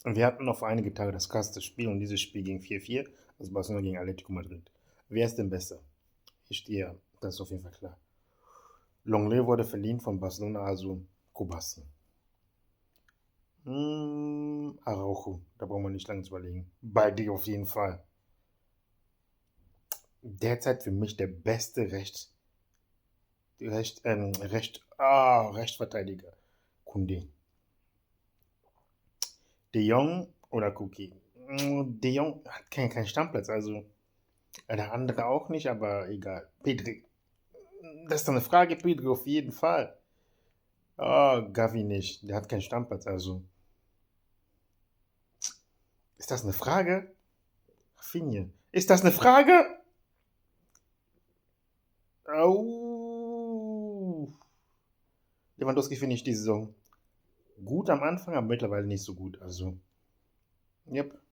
Und wir hatten noch vor einige Tage das krasseste Spiel und dieses Spiel ging 4-4, also Barcelona gegen Atletico Madrid. Wer ist denn besser? Ich stehe, das ist auf jeden Fall klar. Longley wurde verliehen von Barcelona, also Kubasi. Araujo, da brauchen wir nicht lange zu überlegen. Bei dir auf jeden Fall. Derzeit für mich der beste Rechtsverteidiger. Kunde. De Jong oder Cookie? De Jong hat keinen Stammplatz, also der andere auch nicht, aber egal. Pedri. Das ist doch eine Frage, Pedri auf jeden Fall. Oh, Gavi nicht. Der hat keinen Stammplatz, also. Ist das eine Frage? Rafinha. Ist das eine Frage? Au. Lewandowski finde ich die Saison gut am Anfang, aber mittlerweile nicht so gut. Also, yep.